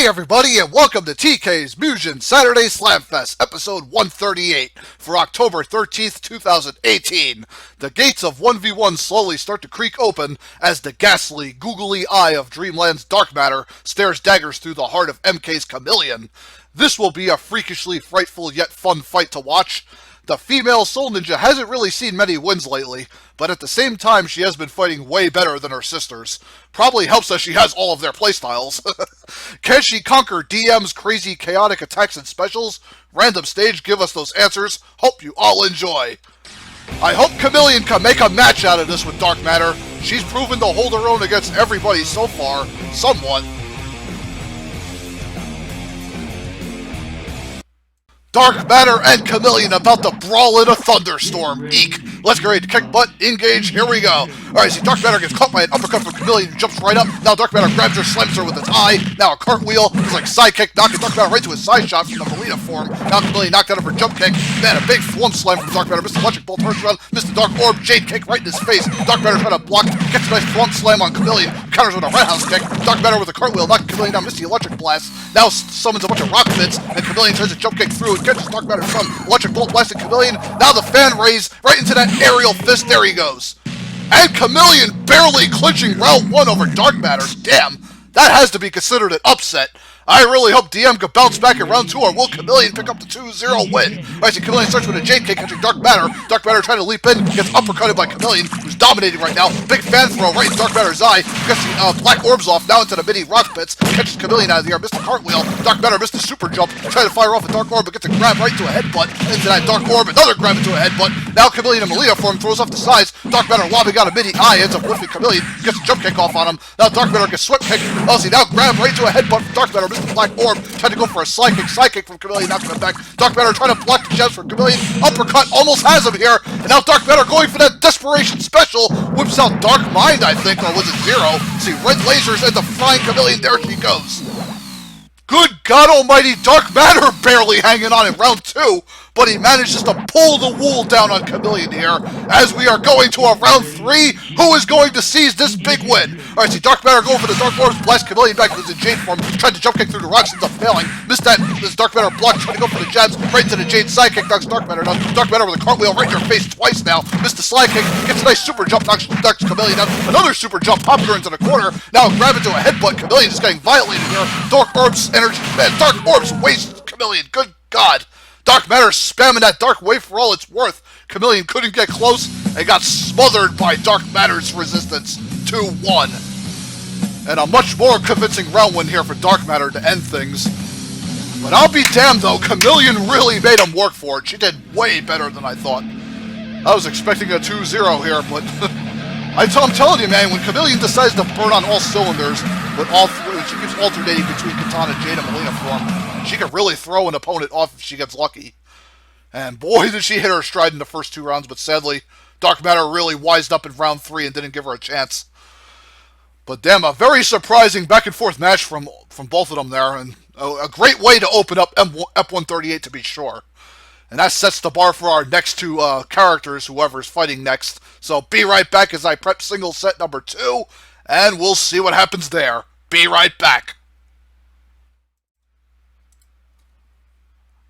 Hey everybody, and welcome to TK's Mugen Saturday Slamfest, episode 138 for October 13th, 2018. The gates of 1v1 slowly start to creak open as the ghastly, googly eye of Dreamland's dark matter stares daggers through the heart of MK's chameleon. This will be a freakishly frightful yet fun fight to watch. The female Soul Ninja hasn't really seen many wins lately, but at the same time she has been fighting way better than her sisters. Probably helps that she has all of their playstyles. Can she conquer DM's crazy chaotic attacks and specials? Random stage, give us those answers. Hope you all enjoy. I hope Chameleon can make a match out of this with Dark Matter. She's proven to hold her own against everybody so far, somewhat. Dark Matter and Chameleon about to brawl in a thunderstorm. Eek. Let's get ready to kick butt, engage, here we go. Alright, see, Dark Matter gets caught by an uppercut from Chameleon, who jumps right up. Now Dark Matter grabs her, slams her with its eye. Now a cartwheel, it's like sidekick, knocking Dark Matter right to his side shot from the Melina form. Now Chameleon knocked out of her jump kick. Then a big flump slam from Dark Matter. Mr. Electric Bolt turns around, Mr. Dark Orb, Jade kick right in his face. Dark Matter trying to block, gets a nice flump slam on Chameleon, counters with a roundhouse kick. Dark Matter with a cartwheel, knocking Chameleon down, Misty Electric Blast. Now summons a bunch of rock bits, and Chameleon tries to jump kick through and catches Dark Matter's son. Electric Bolt blasting Chameleon. Now the fan raise right into that aerial fist. There he goes. And Chameleon barely clinching round one over Dark Matter. Damn, that has to be considered an upset. I really hope DM could bounce back in round 2, or will Chameleon pick up the 2-0 win? Alright, so Chameleon starts with a Jade kick, catching Dark Matter. Dark Matter trying to leap in, gets uppercutted by Chameleon, who's dominating right now. Big fan throw right in Dark Matter's eye. Gets the black orbs off, now into the mini rock pits. Catches Chameleon out of the air, missed the cartwheel. Dark Matter missed the super jump, trying to fire off a Dark Orb, but gets a grab right into a headbutt. Into that Dark Orb, another grab into a headbutt. Now Chameleon in Melina form throws off the sides. Dark Matter lobbing out a mini eye, ends up whiffing Chameleon, gets a jump kick off on him. Now Dark Matter gets swept kick. Elsie now grab right into a headbutt from Dark Matter, missed the black orb. Trying to go for a side kick from Chameleon, knocking him back. Dark Matter trying to block the jabs from Chameleon. Uppercut almost has him here. And now Dark Matter going for that desperation special. Whips out Dark Mind, I think, or was it Zero? See, red lasers and the flying Chameleon. There she goes. Good God almighty, Dark Matter barely hanging on in round 2. But he manages to pull the wool down on Chameleon here as we are going to a round 3. Who is going to seize this big win? Alright, see Dark Matter going for the Dark Orbs, blast Chameleon back with his Jade form, tried to jump kick through the rocks, ends up failing. Missed that, this Dark Matter block, trying to go for the jabs, right into the Jade sidekick, knocks Dark Matter down. Dark Matter with a cartwheel right in her face twice now. Missed the slide kick, gets a nice super jump, knocks Chameleon down. Another super jump, popped her into the corner. Now grab into a headbutt, Chameleon is getting violated here. Dark Orbs energy, Dark Orbs waste Chameleon, good God. Dark Matter spamming that Dark Wave for all it's worth. Chameleon couldn't get close and got smothered by Dark Matter's resistance. 2-1. And a much more convincing round win here for Dark Matter to end things. But I'll be damned though, Chameleon really made him work for it. She did way better than I thought. I was expecting a 2-0 here, but I'm telling you, man, when Chameleon decides to burn on all cylinders, with all three, she keeps alternating between Katana, Jade, and Melina form, she can really throw an opponent off if she gets lucky. And boy, did she hit her stride in the first 2 rounds, but sadly, Dark Matter really wised up in round 3 and didn't give her a chance. But damn, a very surprising back-and-forth match from both of them there, and a great way to open up F138 to be sure. And that sets the bar for our next 2 characters, whoever's fighting next. So be right back as I prep single set number 2, and we'll see what happens there. Be right back.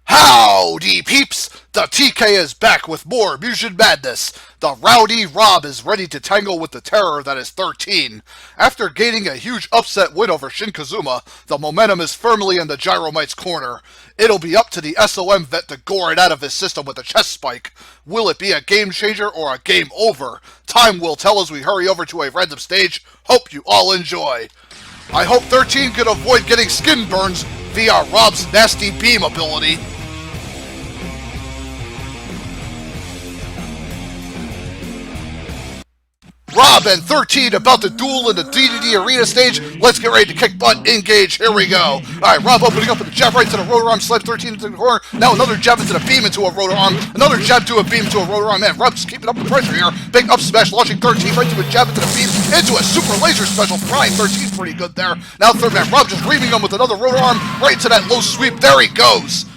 Howdy peeps! The TK is back with more Mugen Madness. The rowdy Rob is ready to tangle with the terror that is 13. After gaining a huge upset win over Shin Kazuma, the momentum is firmly in the Gyromite's corner. It'll be up to the SOM vet to gore it out of his system with a chest spike. Will it be a game changer or a game over? Time will tell as we hurry over to a random stage. Hope you all enjoy. I hope 13 can avoid getting skin burns via Rob's nasty beam ability. Rob and 13 about to duel in the DDD arena stage. Let's get ready to kick butt, engage, here we go. Alright, Rob opening up with a jab right to the rotor arm, slams 13 into the corner. Now another jab into the beam into a rotor arm. Another jab to a beam to a rotor arm. Man, Rob's keeping up the pressure here. Big up smash, launching 13 right to a jab into the beam, into a super laser special. Frying 13 pretty good there. Now third man, Rob just reaming him with another rotor arm right into that low sweep. There he goes.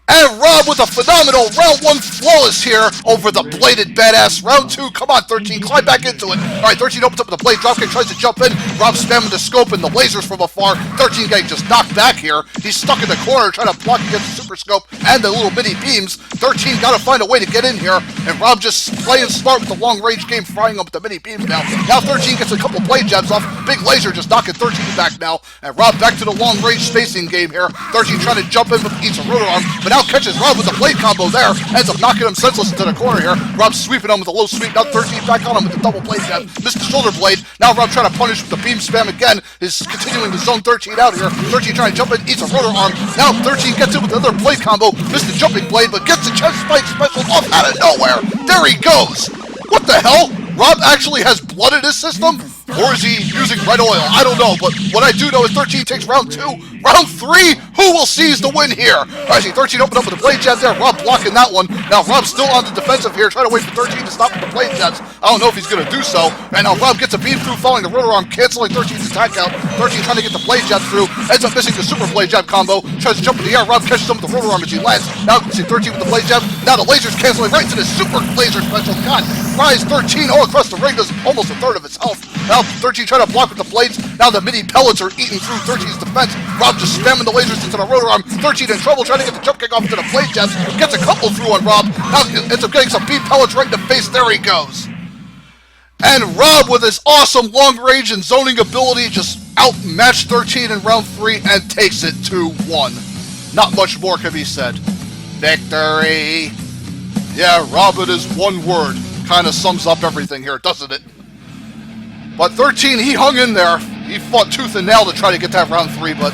And Rob with a phenomenal round 1 flawless here over the bladed badass. Round 2, come on 13, climb back into it. Alright, 13 opens up with the blade dropkick, tries to jump in. Rob spamming the scope and the lasers from afar. 13 getting just knocked back here. He's stuck in the corner trying to block against the super scope and the little mini beams. 13 gotta find a way to get in here. And Rob just playing smart with the long range game, frying up with the mini beams now. Now 13 gets a couple blade jabs off. Big laser just knocking 13 back now. And Rob back to the long range spacing game here. 13 trying to jump in with each rotor arm, but now catches Rob with a blade combo there. Ends up knocking him senseless into the corner here. Rob sweeping him with a low sweep. Now 13 back on him with the double blade jab. Missed the shoulder blade. Now Rob trying to punish with the beam spam again. Is continuing to zone 13 out here. 13 trying to jump in, eats a rotor arm. Now 13 gets in with another blade combo. Missed the jumping blade, but gets the chest spike special off out of nowhere. There he goes. What the hell? Rob actually has blood in his system? Or is he using red oil? I don't know, but what I do know is 13 takes round 2. Round 3, who will seize the win here? I see 13 open up with a blade jab there. Rob blocking that one. Now Rob's still on the defensive here, trying to wait for 13 to stop with the blade jabs. I don't know if he's going to do so. And now Rob gets a beam through, following the rotor arm, canceling 13's attack out. 13 trying to get the blade jab through, ends up missing the super blade jab combo. Tries to jump in the air. Rob catches him with the rotor arm as he lands. Now you see 13 with the blade jab. Now the laser's canceling right into the super laser special. God, fries 13 all across the ring, does almost a third of its health. Now 13 trying to block with the blades. Now the mini pellets are eating through 13's defense. Rob just spamming the lasers into the rotor arm. 13 in trouble, trying to get the jump kick off into the blade jabs. Gets a couple through on Rob. Now ends up getting some beam pellets right in the face. There he goes. And Rob, with his awesome long range and zoning ability, just outmatched 13 in round 3 and takes it 2-1. Not much more can be said. Victory. Yeah, Rob, it is one word. Kind of sums up everything here, doesn't it? But 13, he hung in there. He fought tooth and nail to try to get that round 3, but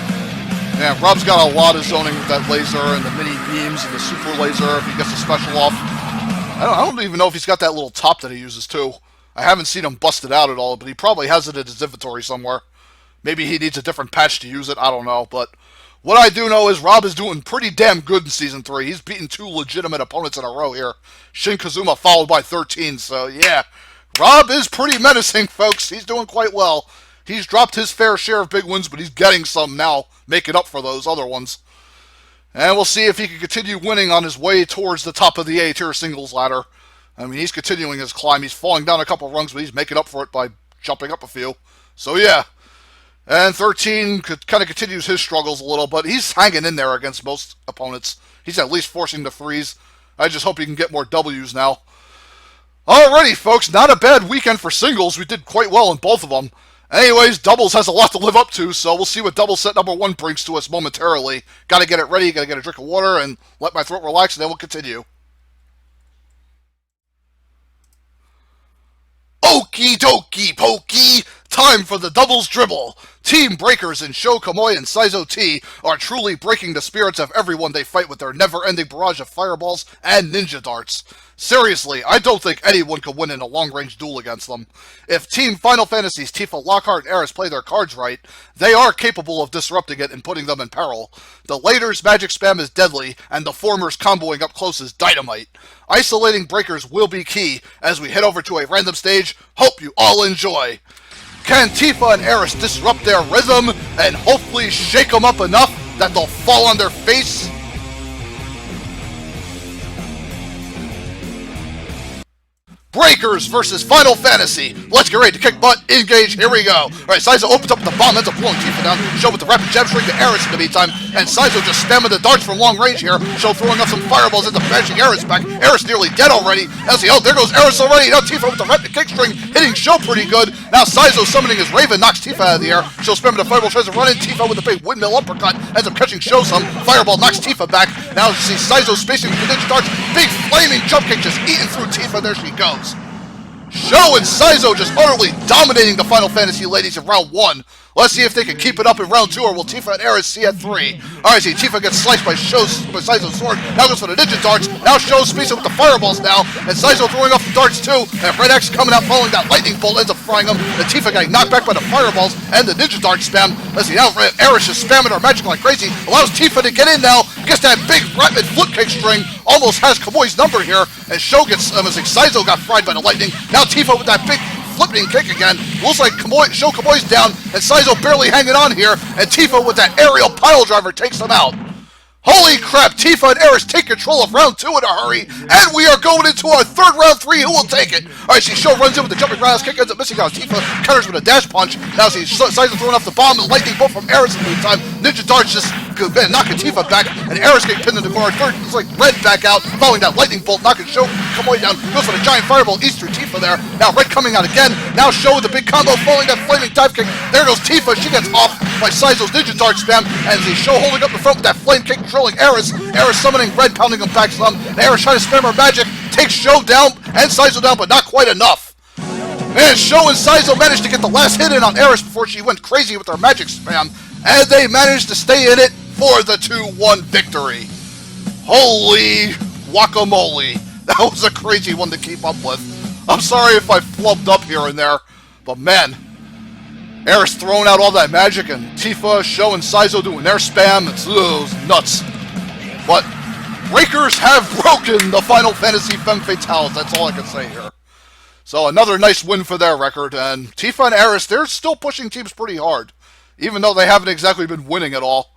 man, Rob's got a lot of zoning with that laser and the mini beams and the super laser if he gets the special off. I don't even know if he's got that little top that he uses too. I haven't seen him bust it out at all, but he probably has it in his inventory somewhere. Maybe he needs a different patch to use it, I don't know. But what I do know is Rob is doing pretty damn good in Season 3. He's beaten 2 legitimate opponents in a row here. Shin Kazuma followed by 13, so yeah. Rob is pretty menacing, folks. He's doing quite well. He's dropped his fair share of big wins, but he's getting some now, making up for those other ones. And we'll see if he can continue winning on his way towards the top of the A-tier singles ladder. I mean, he's continuing his climb. He's falling down a couple rungs, but he's making up for it by jumping up a few. So yeah. And 13 kind of continues his struggles a little, but he's hanging in there against most opponents. He's at least forcing the threes. I just hope he can get more W's now. Alrighty, folks, not a bad weekend for singles. We did quite well in both of them. Anyways, doubles has a lot to live up to, so we'll see what double set number 1 brings to us momentarily. Gotta get it ready, gotta get a drink of water, and let my throat relax, and then we'll continue. Okie dokie pokey! Time for the doubles dribble! Team Breakers in Sho Kamoi and Saizo T are truly breaking the spirits of everyone they fight with their never-ending barrage of fireballs and ninja darts. Seriously, I don't think anyone could win in a long-range duel against them. If Team Final Fantasy's Tifa, Lockhart, and Aeris play their cards right, they are capable of disrupting it and putting them in peril. The later's magic spam is deadly, and the former's comboing up close is dynamite. Isolating Breakers will be key as we head over to a random stage. Hope you all enjoy! Can Tifa and Aeris disrupt their rhythm and hopefully shake them up enough that they'll fall on their face? Breakers versus Final Fantasy. Let's get ready to kick butt, engage, here we go. Alright, Saizo opens up with the bomb, ends up blowing Tifa down. Sho with the rapid jab string to Aeris in the meantime. And Saizo just spamming the darts from long range here. Sho throwing up some fireballs into bashing Aeris back. Aeris nearly dead already. Oh, there goes Aeris already. Now Tifa with the rapid kick string, hitting Sho pretty good. Now Saizo summoning his Raven, knocks Tifa out of the air. Sho spamming the fireball, tries to run in. Tifa with a big windmill uppercut, ends up catching Sho some. Fireball knocks Tifa back. Now you see Saizo spacing with the ninja darts. Big flaming jump kick just eating through Tifa. There she goes. Sho and Saizo just utterly dominating the Final Fantasy ladies in round 1. Let's see if they can keep it up in round 2, or will Tifa and Aeris see at 3. Alright, see, Tifa gets sliced by Saizo's sword. Now goes for the ninja darts. Now Sho's spacing with the fireballs now. And Saizo throwing off the darts too. And Red X coming out following that lightning bolt, ends up frying him. And Tifa getting knocked back by the fireballs and the ninja dart spam. Let's see, now Aeris is spamming her magic like crazy. Allows Tifa to get in now. Gets that big rapid flip kick string. Almost has Kamoi's number here. And Sho gets, Saizo got fried by the lightning. Now Tifa with that big flipping kick again. Looks like Sho Kamoi's down, and Saizo barely hanging on here, and Tifa with that aerial pile driver takes him out. Holy crap, Tifa and Eris take control of round 2 in a hurry, and we are going into our third round 3. Who will take it? Alright, Show runs in with the jumping roundhouse kick, ends up missing out. Tifa counters with a dash punch. Now Saizo throwing off the bomb and lightning bolt from Eris in the meantime. Ninja darts just knocking Tifa back, and Eris getting pinned in the corner. Third, it's like Red back out, following that lightning bolt, knocking Show come way down. Goes for the giant fireball, eats through Tifa there. Now Red coming out again. Now Show with the big combo, following that flaming dive kick. There goes Tifa. She gets off by Saizo's ninja dart spam, and the Show holding up the front with that flame kick, controlling Eris. Eris summoning Red, pounding him back some. And Eris trying to spam her magic, takes Show down and Saizo down, but not quite enough. Man, Show and Saizo managed to get the last hit in on Eris before she went crazy with her magic spam, and they managed to stay in it for the 2-1 victory. Holy guacamole. That was a crazy one to keep up with. I'm sorry if I flubbed up here and there, but man, Eris throwing out all that magic, and Tifa, Show, and Saizo doing their spam. It was nuts. But Breakers have broken the Final Fantasy Femme Fatales. That's all I can say here. So another nice win for their record. And Tifa and Eris, they're still pushing teams pretty hard, even though they haven't exactly been winning at all.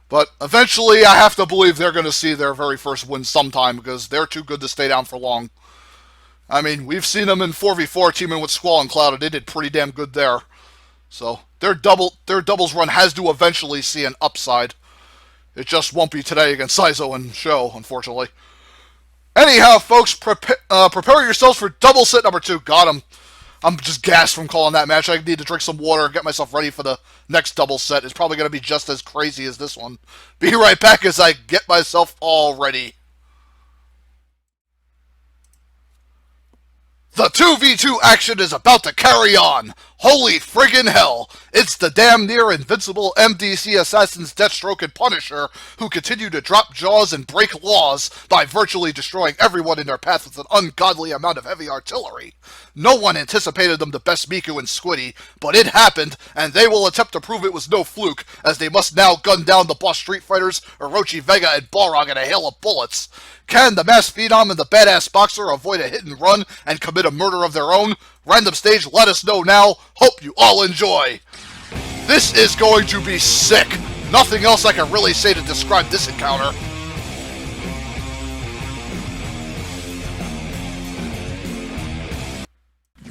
But eventually, I have to believe they're going to see their very first win sometime, because they're too good to stay down for long. I mean, we've seen them in 4v4 teaming with Squall and Cloud, and they did pretty damn good there. So their doubles run has to eventually see an upside. It just won't be today against Saizo and Show, unfortunately. Anyhow, folks, prepare yourselves for double set number 2. Got him. I'm just gassed from calling that match. I need to drink some water and get myself ready for the next double set. It's probably going to be just as crazy as this one. Be right back as I get myself all ready. The 2v2 action is about to carry on. Holy friggin' hell. It's the damn near invincible MDC assassins Deathstroke and Punisher who continue to drop jaws and break laws by virtually destroying everyone in their path with an ungodly amount of heavy artillery. No one anticipated them to best Miku and Squiddy, but it happened, and they will attempt to prove it was no fluke, as they must now gun down the boss Street Fighters, Orochi Vega, and Balrog in a hail of bullets. Can the mass phenom and the badass boxer avoid a hit and run and commit a murder of their own? Random stage, let us know now. Hope you all enjoy. This is going to be sick. Nothing else I can really say to describe this encounter.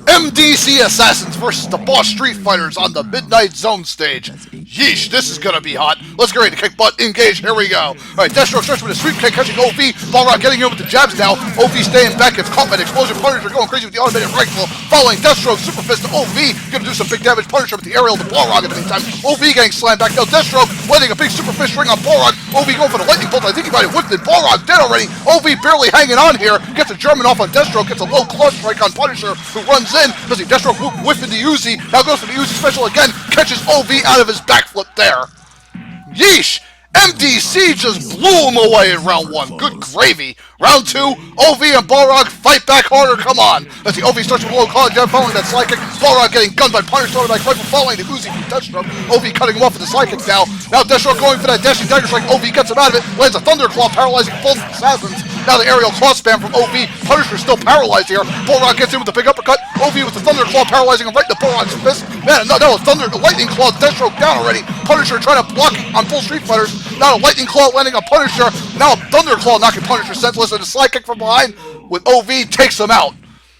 MDC Assassins versus the Boss Street Fighters on the Midnight Zone stage. Yeesh, this is gonna be hot. Let's get ready to kick butt, engage, here we go. Alright, Deathstroke starts with a sweep kick, catching OV. Balrog getting in with the jabs now. OV staying back, gets caught by the explosion. Punisher going crazy with the automated rifle. Following Deathstroke, super fist to OV. Gonna do some big damage. Punisher with the aerial to Balrog at the meantime. OV getting slammed back. Now Deathstroke letting a big super fist string on Balrog. OV going for the lightning bolt. I think he might have whipped it. Balrog dead already. OV barely hanging on here. Gets a German off on Deathstroke. Gets a low clutch strike on Punisher, who runs in. Does he Deathstroke whiffing the Uzi? Now goes for the Uzi special again. Catches OV out of his backflip there. Yeesh! MDC just blew him away in round 1. Good gravy. Round 2, OV and Balrog fight back harder. Come on. Let's see, OV starts with a low college down, following that slide kick. Balrog getting gunned by Punisher, throwing like rifle, following the Uzi from Deathstroke. OV cutting him off with the slide kick now. Now Deathstroke going for that dashing dagger strike. OV gets him out of it. Lands a Thunderclaw, paralyzing both assassins. Now the aerial claw spam from OV. Punisher still paralyzed here. Balrog gets in with the big uppercut. OV with the Thunderclaw, paralyzing him right in the Balrog's fist. Man, no, lightning claw, Deathstroke down already. Punisher trying to block on full Street Fighters. Now a lightning claw landing on Punisher. Now a Thunderclaw knocking Punisher senseless, and a slide kick from behind with OV takes him out.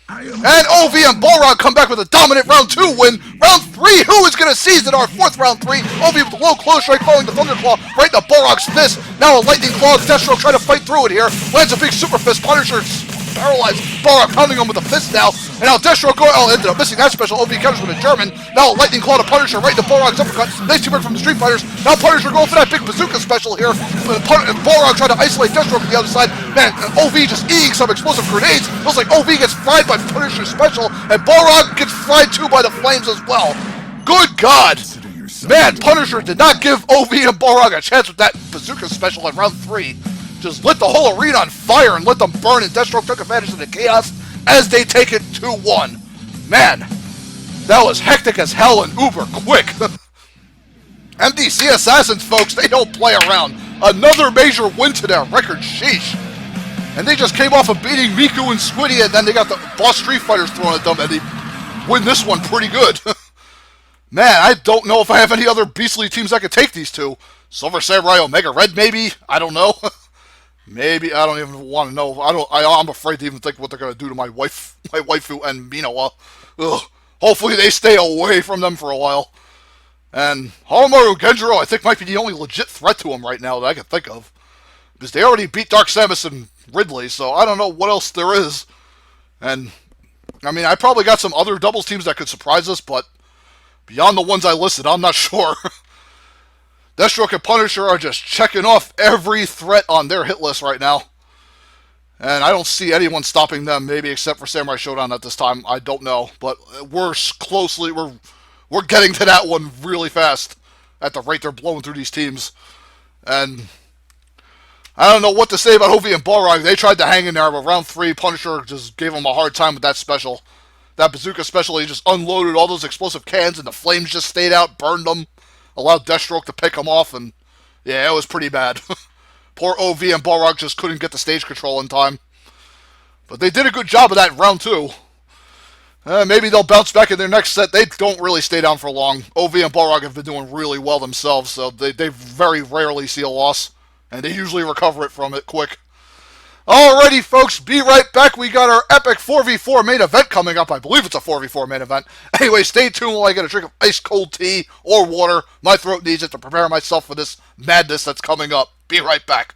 And OV and Balrog come back with a dominant round 2 win. Round 3, who is going to seize in our 4th round 3? OV with the low close strike, following the Thunderclaw right in the Balrog's fist. Now a lightning claw, Deathstroke trying to fight through it here. Lands a big super fist, Punisher paralyzed. Balrog pounding him with a fist now. And now Deathstroke ended up missing that special. OV counters with a German. Now a lightning claw to Punisher right to Balrog's uppercut. Nice teamwork from the Street Fighters. Now Punisher going for that big bazooka special here. And Balrog trying to isolate Deathstroke from the other side. Man, OV just eating some explosive grenades. Looks like OV gets fried by Punisher's special. And Balrog gets fried too by the flames as well. Good God. Man, Punisher did not give OV and Balrog a chance with that bazooka special in round 3. Just lit the whole arena on fire and let them burn, and Deathstroke took advantage of the chaos as they take it 2-1. Man, that was hectic as hell and uber quick. MDC Assassins, folks, they don't play around. Another major win to their record, sheesh. And they just came off of beating Miku and Squiddy, and then they got the Boss Street Fighters thrown at them, and they win this one pretty good. Man, I don't know if I have any other beastly teams that could take these two. Silver Samurai Omega Red, maybe? I don't know. Maybe. I don't even want to know. I'm afraid to even think what they're going to do to my waifu and Minowa. Ugh. Hopefully they stay away from them for a while. And Horomaru Genjiro, I think, might be the only legit threat to him right now that I can think of. Because they already beat Dark Samus and Ridley, so I don't know what else there is. And, I mean, I probably got some other doubles teams that could surprise us, but beyond the ones I listed, I'm not sure. Deathstroke and Punisher are just checking off every threat on their hit list right now. And I don't see anyone stopping them, maybe except for Samurai Showdown at this time. I don't know. But we're getting to that one really fast at the rate they're blowing through these teams. And I don't know what to say about Hovey and Balrog. They tried to hang in there, but round 3, Punisher just gave them a hard time with that special. That bazooka special, he just unloaded all those explosive cans, and the flames just stayed out, burned them, allowed Deathstroke to pick them off, and yeah, it was pretty bad. Poor OV and Balrog just couldn't get the stage control in time. But they did a good job of that in round 2. Maybe they'll bounce back in their next set. They don't really stay down for long. OV and Balrog have been doing really well themselves, so they very rarely see a loss. And they usually recover it from it quick. Alrighty, folks, be right back. We got our epic 4v4 main event coming up. I believe it's a 4v4 main event. Anyway, stay tuned while I get a drink of ice-cold tea or water. My throat needs it to prepare myself for this madness that's coming up. Be right back.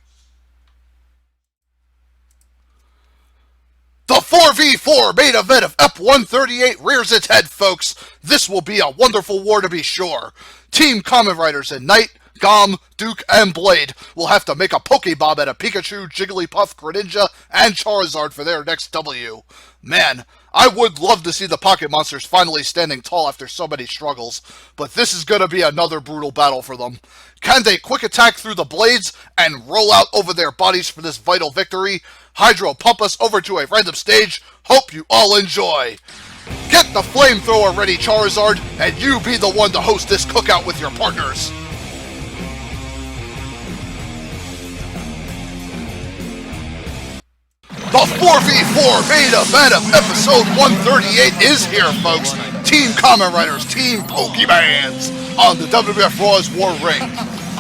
The 4v4 main event of EP138 rears its head, folks. This will be a wonderful war to be sure. Team Kamen Riders and Knight, Gom, Duke, and Blade will have to make a Pokebomb at a Pikachu, Jigglypuff, Greninja, and Charizard for their next W. Man, I would love to see the Pocket Monsters finally standing tall after so many struggles, but this is going to be another brutal battle for them. Can they quick attack through the blades and roll out over their bodies for this vital victory? Hydro pump us over to a random stage. Hope you all enjoy. Get the flamethrower ready, Charizard, and you be the one to host this cookout with your partners. The 4v4 main event of episode 138 is here, folks. Team Kamen Riders, Team Pokemans on the WWF Raw's War Ring.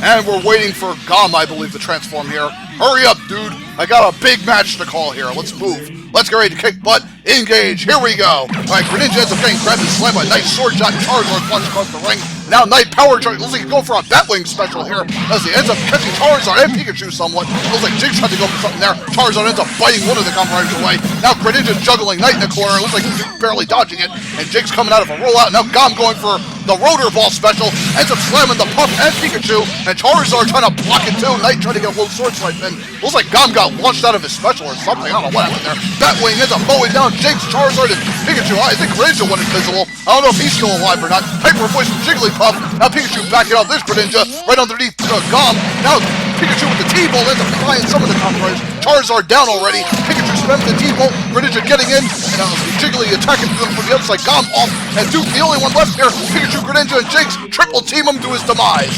And we're waiting for Gom, I believe, to transform here. Hurry up, dude. I got a big match to call here. Let's move. Let's get ready to kick butt. Engage. Here we go. Alright, Greninja ends up getting grabbed and slammed by a nice sword shot. Charizard plunge across the ring. Now Knight Power Charge. Looks like he's going for a Batwing special here as he ends up catching Charizard and Pikachu somewhat. Looks like Jig's trying to go for something there. Charizard ends up biting one of the Kamen Riders away. Now Greninja juggling Knight in the corner. Looks like he's barely dodging it. And Jig's coming out of a rollout. Now Gom going for the Rotor Ball special. Ends up slamming the Puff and Pikachu. And Charizard trying to block it too. Knight trying to get a low sword swipe in. Looks like Gom got launched out of his special or something. I don't know what happened there. Batwing ends up mowing down Jig's, Charizard, and Pikachu. I think Greninja went invisible. I don't know if he's still alive or not. Hyper Voice from Jigglypuff. Now Pikachu backing off this Greninja right underneath Gom. Now Pikachu with the T-Bolt ends up flying some of the Kamen Riders. Charizard down already. Pikachu spams the T-Bolt. Greninja getting in. And Jiggly attacking them from the other side. Gom off. And Duke the only one left here. Pikachu, Greninja, and Jigs triple team him to his demise.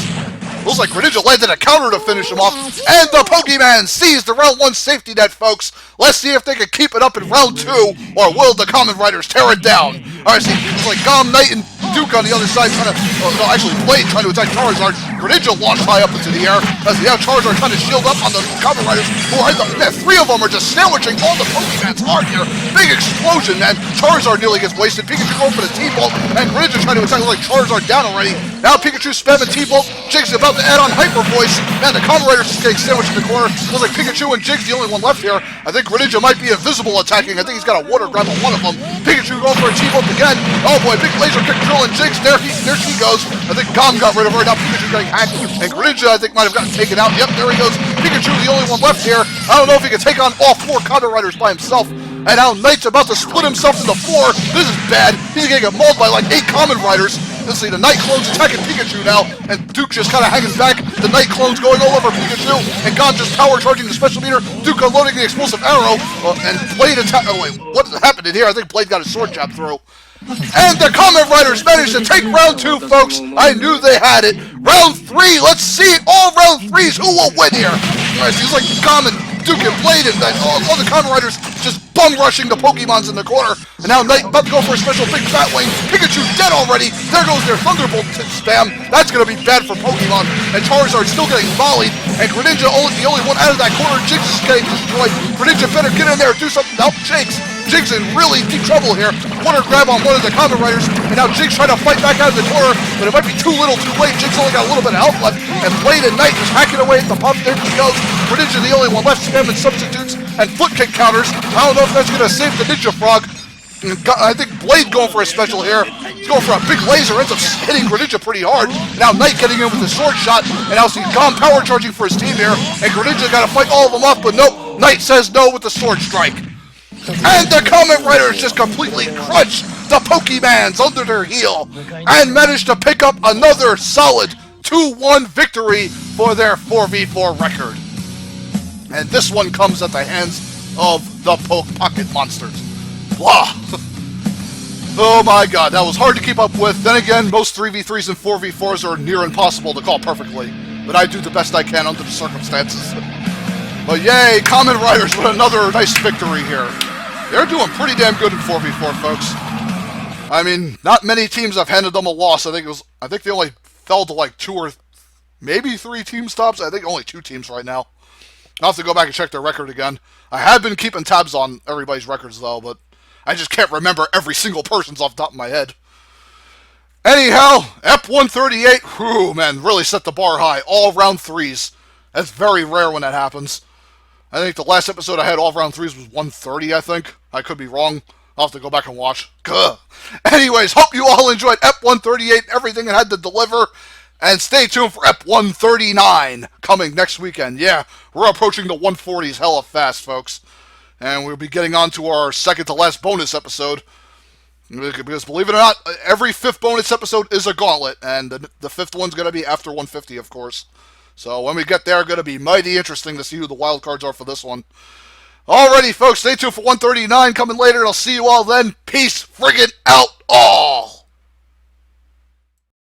Looks like Greninja landed a counter to finish him off. And the Pokemon sees the round 1 safety net, folks. Let's see if they can keep it up in round 2, or will the Kamen Riders tear it down? Alright, see, it's like Gom, Knight, and Duke on the other side trying to, Blade trying to attack Charizard. Greninja launched high up into the air as now Charizard trying to shield up on the Kamen Riders. Man, 3 of them are just sandwiching all the Pokemon's hard here. Big explosion, man. Charizard nearly gets wasted. Pikachu going for the T-Bolt, and Greninja trying to attack like Charizard down already. Now Pikachu spamming T-Bolt. Jig's about to add on Hyper Voice. Man, the Kamen Riders just getting sandwiched in the corner. Looks like Pikachu and Jig's the only one left here. I think Greninja might be invisible attacking. I think he's got a water grab on one of them. Pikachu going for a T-Bolt again. Oh boy, big laser kick drilling Jig's. There she goes. I think Gom got rid of her. Now Pikachu getting hacked. And Greninja, I think, might have gotten taken out. Yep, there he goes. Pikachu, the only one left here. I don't know if he can take on all 4 Kamen Riders by himself. And now Knight's about to split himself into 4. This is bad. He's gonna get mauled by like 8 Kamen Riders. Let's see, the Knight clone's attacking Pikachu now, and Duke just kind of hanging back. The Knight clone's going all over Pikachu, and Gon just power charging the special meter. Duke unloading the explosive arrow, and Blade attack. Oh wait, what happened in here? I think Blade got his sword jab through. And the Kamen Riders managed to take round 2, folks. I knew they had it. Round 3, let's see all round 3s. Who will win here? Alright, seems like Gom and Duke and Blade, and then all the Kamen Riders just bum rushing the Pokemons in the corner. And now Knight about to go for a special big fat wing. Pikachu dead already. There goes their Thunderbolt spam. That's going to be bad for Pokemon. And Charizard still getting volleyed. And Greninja, the only one out of that corner. Jinx is getting destroyed. Greninja better get in there and do something to help Jinx. Jinx in really deep trouble here. Corner grab on one of the Kamen Riders. And now Jinx trying to fight back out of the corner. But it might be too little too late. Jinx only got a little bit of health left. And Blade and Knight just hacking away at the pump. There he goes. Greninja the only one left spamming substitutes and foot kick counters. I don't know if that's going to save the Ninja Frog. I think Blade going for a special here. He's going for a big laser. Ends up hitting Greninja pretty hard. Now Knight getting in with a sword shot. And now see Gom power charging for his team here. And Greninja got to fight all of them off. But nope. Knight says no with the sword strike. And the Kamen Riders just completely crushed the Pokemans under their heel and managed to pick up another solid 2-1 victory for their 4v4 record. And this one comes at the hands of the Pocket Monsters. Blah. Oh my god, that was hard to keep up with. Then again, most 3v3s and 4v4s are near impossible to call perfectly. But I do the best I can under the circumstances. But yay, Kamen Riders with another nice victory here. They're doing pretty damn good in 4v4, folks. I mean, not many teams have handed them a loss. I think they only fell to like 2 or maybe 3 team stops. I think only 2 teams right now. I'll have to go back and check their record again. I have been keeping tabs on everybody's records though, but I just can't remember every single person's off the top of my head. Anyhow, EP 138, whew, man, really set the bar high. All round 3s. That's very rare when that happens. I think the last episode I had all round 3s was 130, I think. I could be wrong. I'll have to go back and watch. Gah. Anyways, hope you all enjoyed EP 138, everything it had to deliver. And stay tuned for EP 139 coming next weekend. Yeah, we're approaching the 140s hella fast, folks. And we'll be getting on to our second to last bonus episode. Because believe it or not, every 5th bonus episode is a gauntlet. And the 5th one's going to be after 150, of course. So when we get there, going to be mighty interesting to see who the wild cards are for this one. Alrighty, folks, stay tuned for 139 coming later, and I'll see you all then. Peace friggin' out all!